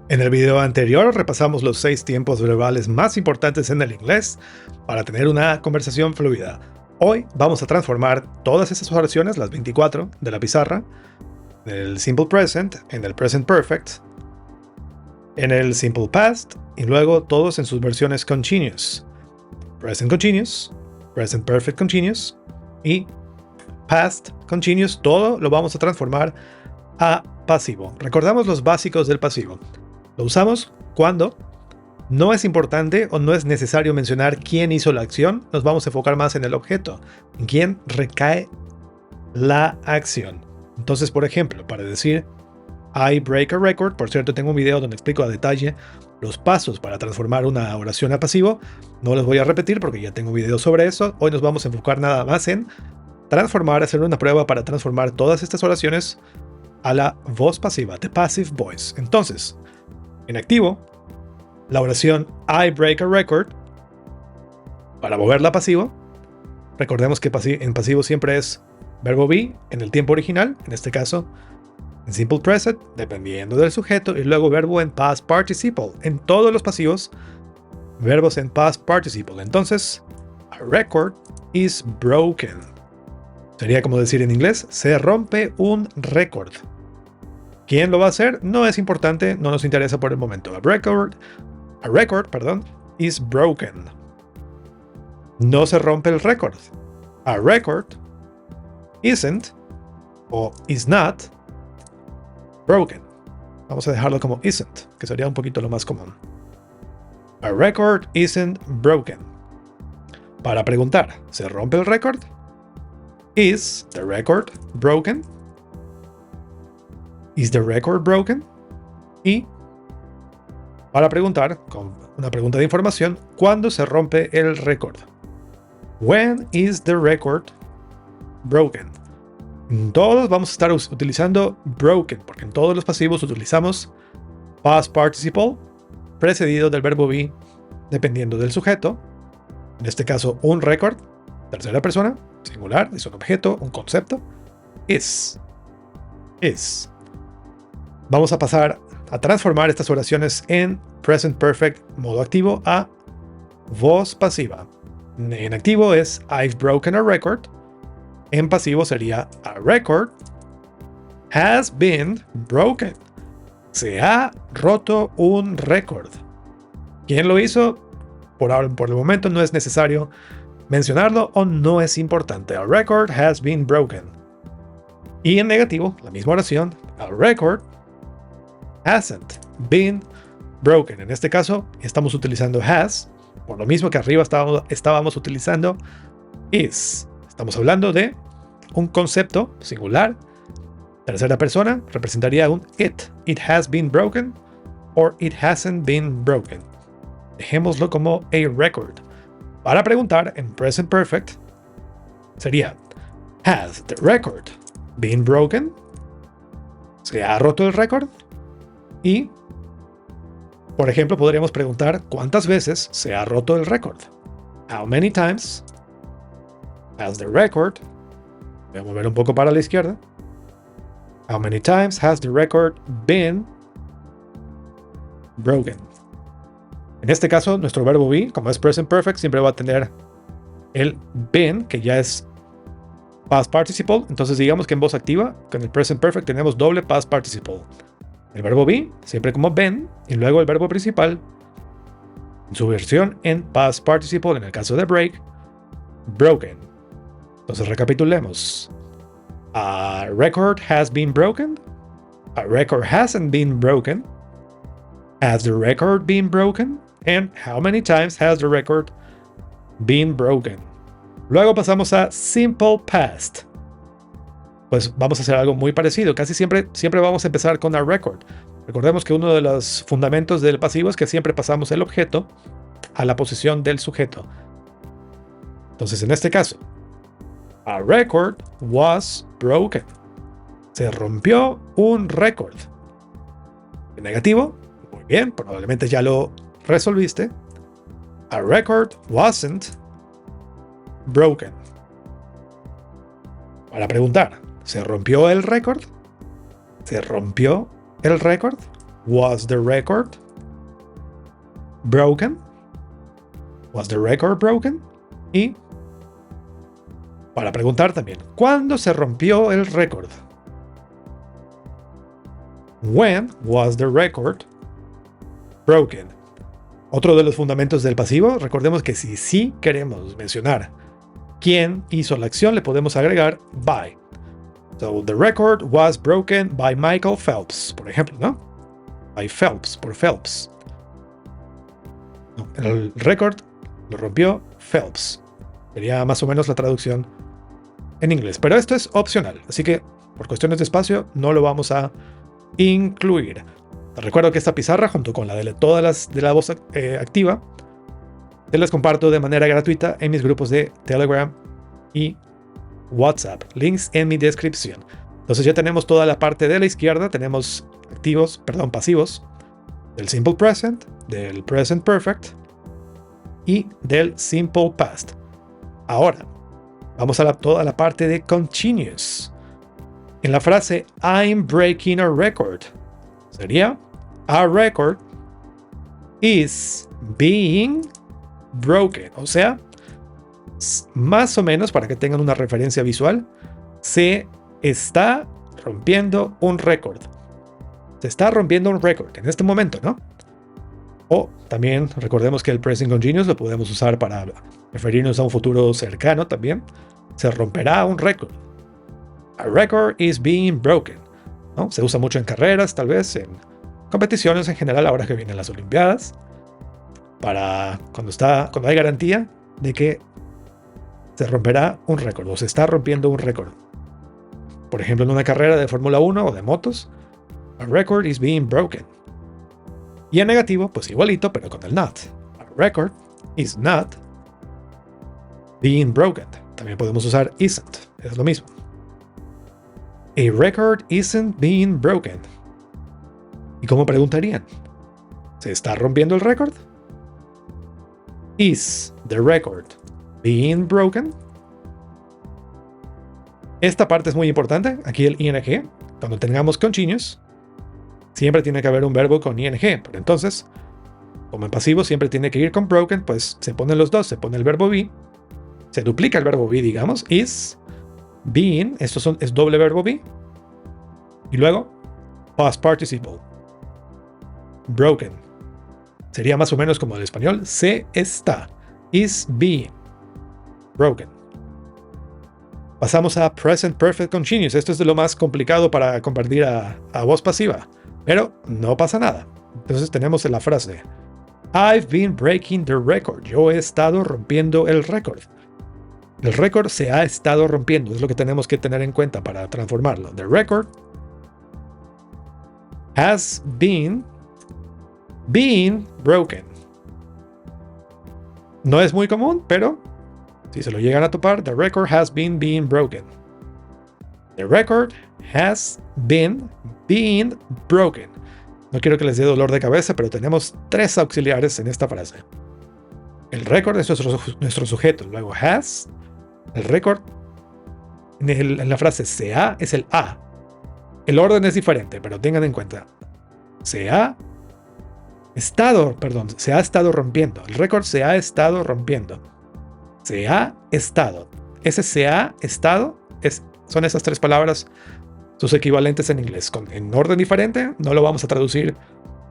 En el video anterior repasamos los 6 tiempos verbales más importantes en el inglés para tener una conversación fluida. Hoy vamos a transformar todas esas oraciones, las 24 de la pizarra, en el Simple Present, en el Present Perfect, en el Simple Past y luego todos en sus versiones Continuous. Present Continuous, Present Perfect Continuous y Past Continuous, todo lo vamos a transformar a pasivo. Recordamos los básicos del pasivo. Lo usamos cuando no es importante o no es necesario mencionar quién hizo la acción. Nos vamos a enfocar más en el objeto, en quién recae la acción. Entonces, por ejemplo, para decir I break a record, por cierto, tengo un video donde explico a detalle los pasos para transformar una oración a pasivo. No los voy a repetir porque ya tengo un video sobre eso. Hoy nos vamos a enfocar nada más en transformar, hacer una prueba para transformar todas estas oraciones a la voz pasiva, the passive voice. Entonces, en activo, la oración I break a record, para moverla a pasivo, recordemos que en pasivo siempre es verbo be en el tiempo original, en este caso en simple present, dependiendo del sujeto, y luego verbo en past participle. En todos los pasivos, verbos en past participle. Entonces, a record is broken. Sería como decir en inglés, se rompe un récord. ¿Quién lo va a hacer? No es importante, no nos interesa por el momento. A record, is broken. No se rompe el récord. A record isn't o is not broken. Vamos a dejarlo como isn't, que sería un poquito lo más común. A record isn't broken. Para preguntar, ¿se rompe el récord? Is the record broken? Is the record broken? Y para preguntar, con una pregunta de información, ¿cuándo se rompe el récord? When is the record broken? En todos vamos a estar utilizando broken, porque en todos los pasivos utilizamos past participle precedido del verbo be dependiendo del sujeto. En este caso, un record, tercera persona, singular, es un objeto, un concepto. Is. Vamos a pasar a transformar estas oraciones en present perfect modo activo a voz pasiva. En activo es I've broken a record. En pasivo sería a record has been broken. Se ha roto un récord. ¿Quién lo hizo? Por el momento no es necesario mencionarlo o no es importante. A record has been broken. Y en negativo, la misma oración, a record hasn't been broken. En este caso, estamos utilizando has, por lo mismo que arriba estábamos utilizando is. Estamos hablando de un concepto singular, tercera persona, representaría un it. It has been broken or it hasn't been broken. Dejémoslo como a record. Para preguntar en present perfect, sería has the record been broken? ¿Se ha roto el récord? Y, por ejemplo, podríamos preguntar ¿cuántas veces se ha roto el récord? How many times has the record? Voy a mover un poco para la izquierda. How many times has the record been broken? En este caso, nuestro verbo be, como es present perfect, siempre va a tener el been, que ya es past participle. Entonces digamos que en voz activa, con el present perfect tenemos doble past participle. El verbo be, siempre como been, y luego el verbo principal, en su versión en past participle, en el caso de break, broken. Entonces recapitulemos. A record has been broken. A record hasn't been broken. Has the record been broken? And how many times has the record been broken? Luego pasamos a simple past. Pues vamos a hacer algo muy parecido. Casi siempre vamos a empezar con a record. Recordemos que uno de los fundamentos del pasivo es que siempre pasamos el objeto a la posición del sujeto. Entonces, en este caso, a record was broken. Se rompió un récord. En negativo, muy bien, probablemente ya lo resolviste. A record wasn't broken. Para preguntar, ¿se rompió el récord? ¿Se rompió el récord? Was the record broken? Was the record broken? Y para preguntar también, ¿cuándo se rompió el récord? When was the record broken? Otro de los fundamentos del pasivo, recordemos que si sí queremos mencionar quién hizo la acción, le podemos agregar by. So, the record was broken by Michael Phelps, por ejemplo, ¿no? By Phelps, por Phelps. No, el récord lo rompió Phelps. Sería más o menos la traducción en inglés. Pero esto es opcional, así que por cuestiones de espacio no lo vamos a incluir. Te recuerdo que esta pizarra, junto con la de todas las de la voz activa, te las comparto de manera gratuita en mis grupos de Telegram y WhatsApp. Links en mi descripción. Entonces ya tenemos toda la parte de la izquierda. Tenemos pasivos del Simple Present, del Present Perfect y del Simple Past. Ahora, vamos a toda la parte de Continuous. En la frase I'm breaking a record, sería a record is being broken. O sea, más o menos, para que tengan una referencia visual, se está rompiendo un récord. Se está rompiendo un récord en este momento, ¿no? O también recordemos que el Present Continuous lo podemos usar para referirnos a un futuro cercano también. Se romperá un récord. A record is being broken, ¿no? Se usa mucho en carreras, tal vez en competiciones en general, ahora que vienen las Olimpiadas, para cuando hay garantía de que se romperá un récord o se está rompiendo un récord. Por ejemplo, en una carrera de Fórmula 1 o de motos, a record is being broken. Y en negativo, pues igualito, pero con el not. A record is not being broken. También podemos usar isn't, es lo mismo. A record isn't being broken. ¿Y cómo preguntarían? ¿Se está rompiendo el récord? Is the record being broken? Esta parte es muy importante. Aquí el ing, cuando tengamos continuous, siempre tiene que haber un verbo con ing. Pero entonces, como en pasivo siempre tiene que ir con broken, pues se ponen los dos. Se pone el verbo be, se duplica el verbo be, digamos, is, being, es doble verbo be, y luego past participle, broken. Sería más o menos como el español, se está, is being broken. Pasamos a present perfect continuous. Esto es de lo más complicado para convertir a voz pasiva, pero no pasa nada. Entonces tenemos en la frase I've been breaking the record. Yo he estado rompiendo el récord. El récord se ha estado rompiendo. Es lo que tenemos que tener en cuenta para transformarlo. The record has been broken. No es muy común, pero si se lo llegan a topar, the record has been broken. The record has been broken. No quiero que les dé dolor de cabeza, pero tenemos tres auxiliares en esta frase. El récord es nuestro sujeto. Luego has, el récord en la frase se ha es el a. El orden es diferente, pero tengan en cuenta. Se ha estado rompiendo. El récord se ha estado rompiendo. Se ha estado. Ese se ha estado son esas tres palabras, sus equivalentes en inglés. En orden diferente, no lo vamos a traducir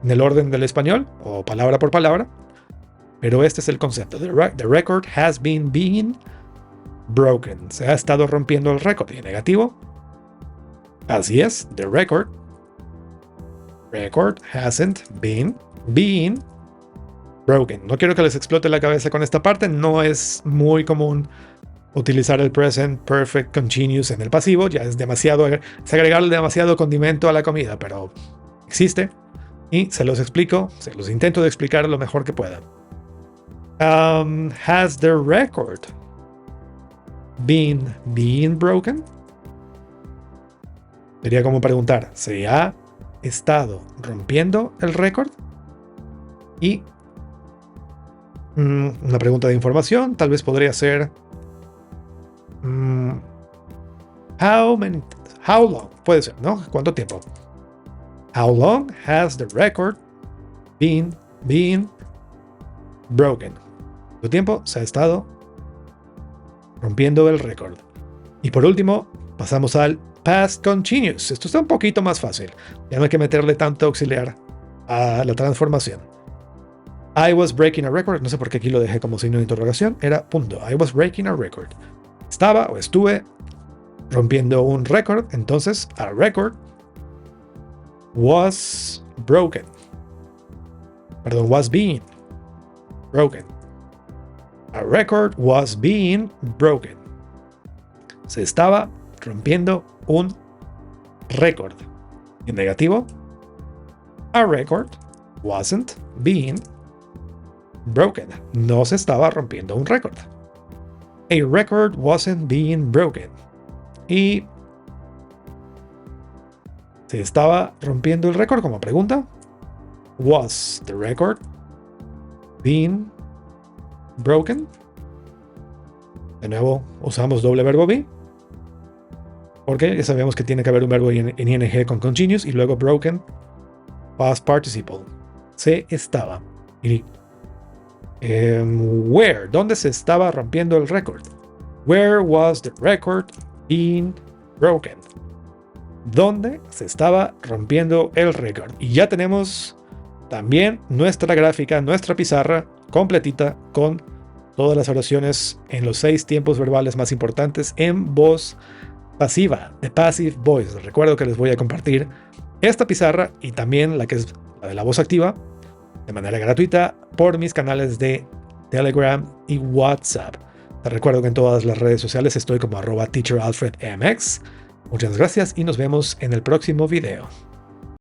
en el orden del español o palabra por palabra, pero este es el concepto. The record has been broken. Se ha estado rompiendo el récord. Y en negativo, así es, the record hasn't been broken. No quiero que les explote la cabeza con esta parte. No es muy común utilizar el present perfect continuous en el pasivo. Ya es agregarle demasiado condimento a la comida, pero existe y se los intento de explicar lo mejor que pueda. Has the record been broken? Sería como preguntar, ¿se ha estado rompiendo el récord? Y una pregunta de información tal vez podría ser how long, puede ser, ¿no? ¿Cuánto tiempo? How long has the record been broken? ¿Cuánto tiempo se ha estado rompiendo el récord? Y por último, pasamos al past continuous. Esto está un poquito más fácil. Ya no hay que meterle tanto auxiliar a la transformación. I was breaking a record. No sé por qué aquí lo dejé como signo de interrogación. Era punto. I was breaking a record. Estaba o estuve rompiendo un récord. Entonces, a record was broken. Perdón, was being broken. A record was being broken. Se estaba rompiendo un récord. En negativo, a record wasn't being broken. No se estaba rompiendo un récord. A record wasn't being broken. Y se estaba rompiendo el récord como pregunta. Was the record being broken? De nuevo, usamos doble verbo be. Porque ya sabemos que tiene que haber un verbo en ing con continuous y luego broken, past participle. Se estaba. Y, where? ¿Dónde se estaba rompiendo el récord? Where was the record being broken? ¿Dónde se estaba rompiendo el récord? Y ya tenemos también nuestra gráfica, nuestra pizarra completita con todas las oraciones en los 6 tiempos verbales más importantes en voz pasiva, de passive voice. Recuerdo que les voy a compartir esta pizarra y también la que es la de la voz activa de manera gratuita por mis canales de Telegram y WhatsApp. Te recuerdo que en todas las redes sociales estoy como @teacheralfredmx. Muchas gracias y nos vemos en el próximo video.